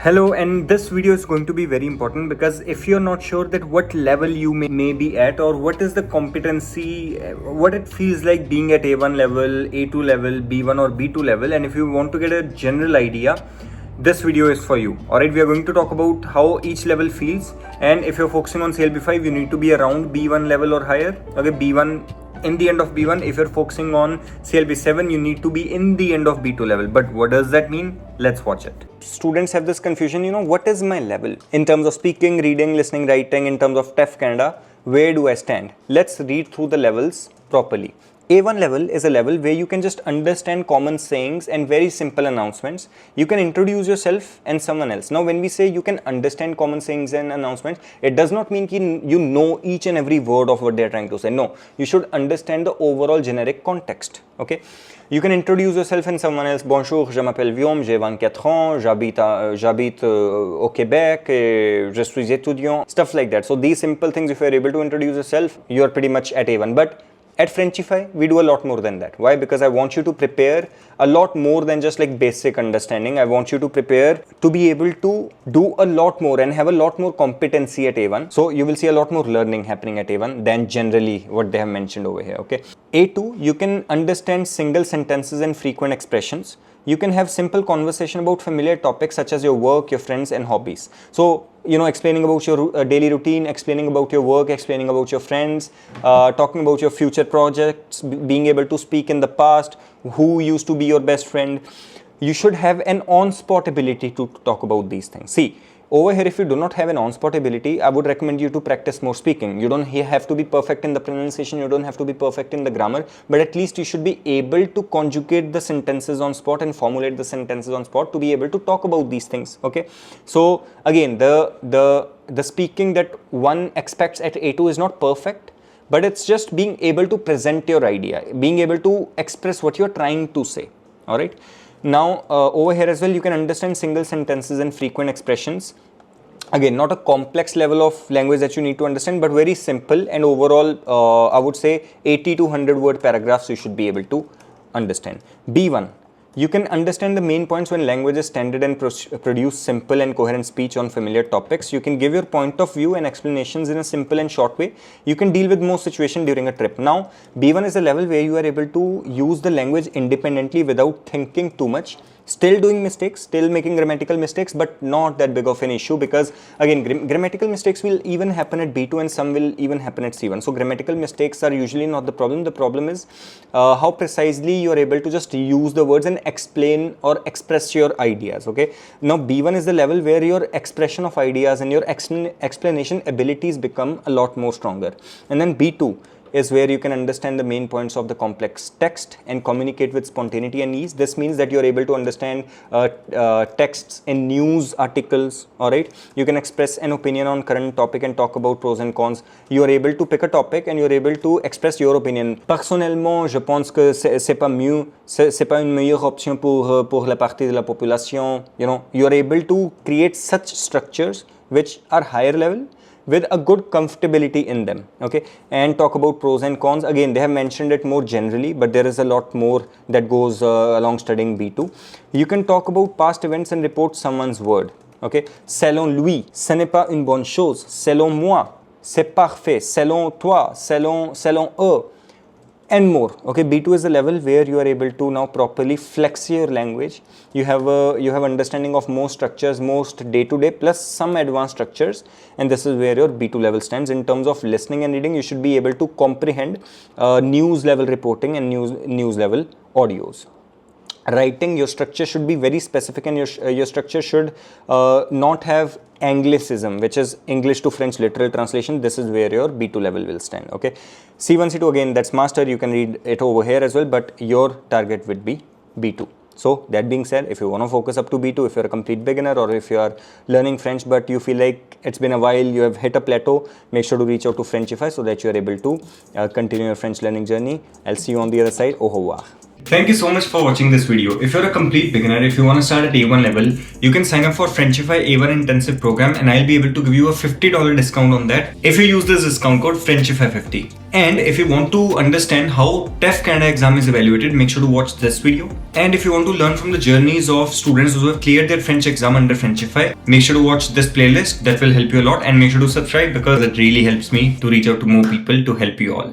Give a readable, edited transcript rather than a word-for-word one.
Hello, and this video is going to be very important because if you're not sure that what level you may be at or what is the competency, what it feels like being at A1 level, A2 level, B1 or B2 level, and if you want to get a general idea, this video is for you. Alright, we are going to talk about how each level feels, and if you're focusing on CLB5, you need to be around B1 level or higher. Okay, B1 in the end of B1. If you're focusing on CLB7, you need to be in the end of B2 level. But what does that mean? Let's watch it. Students have this confusion, what is my level? In terms of speaking, reading, listening, writing, in terms of TEF Canada, where do I stand? Let's read through the levels properly. A1 level is a level where you can just understand common sayings and very simple announcements. You can introduce yourself and someone else. Now, when we say you can understand common sayings and announcements, it does not mean you know each and every word of what they're trying to say. No, you should understand the overall generic context. Okay, you can introduce yourself and someone else. Bonjour, je m'appelle Vyom, j'ai 24 ans, j'habite au Québec, et je suis étudiant, stuff like that. So these simple things, if you're able to introduce yourself, you're pretty much at A1. But at Frenchify, we do a lot more than that. Why? Because I want you to prepare a lot more than just like basic understanding. I want you to prepare to be able to do a lot more and have a lot more competency at A1. So you will see a lot more learning happening at A1 than generally what they have mentioned over here. Okay. A2, you can understand single sentences and frequent expressions. You can have simple conversation about familiar topics such as your work, your friends and hobbies. So, explaining about your daily routine, explaining about your work, explaining about your friends, talking about your future projects, being able to speak in the past, who used to be your best friend. You should have an on-spot ability to talk about these things. See, over here, if you do not have an on-spot ability, I would recommend you to practice more speaking. You don't have to be perfect in the pronunciation, you don't have to be perfect in the grammar, but at least you should be able to conjugate the sentences on spot and formulate the sentences on spot to be able to talk about these things. Okay, so again, the speaking that one expects at A2 is not perfect, but it's just being able to present your idea, being able to express what you're trying to say. All right. Now, over here as well, you can understand single sentences and frequent expressions. Again, not a complex level of language that you need to understand, but very simple and overall, I would say 80 to 100 word paragraphs you should be able to understand. B1, you can understand the main points when language is standard and produce simple and coherent speech on familiar topics. You can give your point of view and explanations in a simple and short way. You can deal with most situations during a trip. Now, B1 is a level where you are able to use the language independently without thinking too much. Still doing mistakes, still making grammatical mistakes, but not that big of an issue because again, grammatical mistakes will even happen at B2 and some will even happen at C1. So grammatical mistakes are usually not the problem. The problem is how precisely you are able to just use the words and explain or express your ideas. Okay. Now B1 is the level where your expression of ideas and your explanation abilities become a lot more stronger. And then B2 is where you can understand the main points of the complex text and communicate with spontaneity and ease. This means that you are able to understand texts in news articles. All right, you can express an opinion on current topic and talk about pros and cons. You are able to pick a topic and you are able to express your opinion. Personnellement, je pense que c'est pas mieux, c'est pas une meilleure option pour la partie de la population. You are able to create such structures which are higher level with a good comfortability in them. Okay, and talk about pros and cons. Again, they have mentioned it more generally, but there is a lot more that goes along studying B2. You can talk about past events and report someone's word. Okay, selon lui, ce n'est pas une bonne chose. Selon moi, c'est parfait. Selon toi, selon eux, and more. Okay, B2 is the level where you are able to now properly flex your language. You have understanding of most structures, most day-to-day plus some advanced structures, and this is where your B2 level stands. In terms of listening and reading, you should be able to comprehend news level reporting and news level audios. Writing, your structure should be very specific and your structure should not have Anglicism, which is English to French literal translation. This is where your B2 level will stand. Okay, C1, C2, again, that's master. You can read it over here as well, but your target would be B2. So that being said, if you want to focus up to B2, if you're a complete beginner or if you are learning French but you feel like it's been a while, you have hit a plateau, make sure to reach out to Frenchify so that you are able to continue your French learning journey. I'll see you on the other side. Au revoir. Thank you so much for watching this video. If you're a complete beginner, if you want to start at A1 level, you can sign up for Frenchify A1 intensive program and I'll be able to give you a $50 discount on that if you use this discount code Frenchify50. And if you want to understand how TEF Canada exam is evaluated, make sure to watch this video. And if you want to learn from the journeys of students who have cleared their French exam under Frenchify, make sure to watch this playlist. That will help you a lot, and make sure to subscribe because it really helps me to reach out to more people to help you all.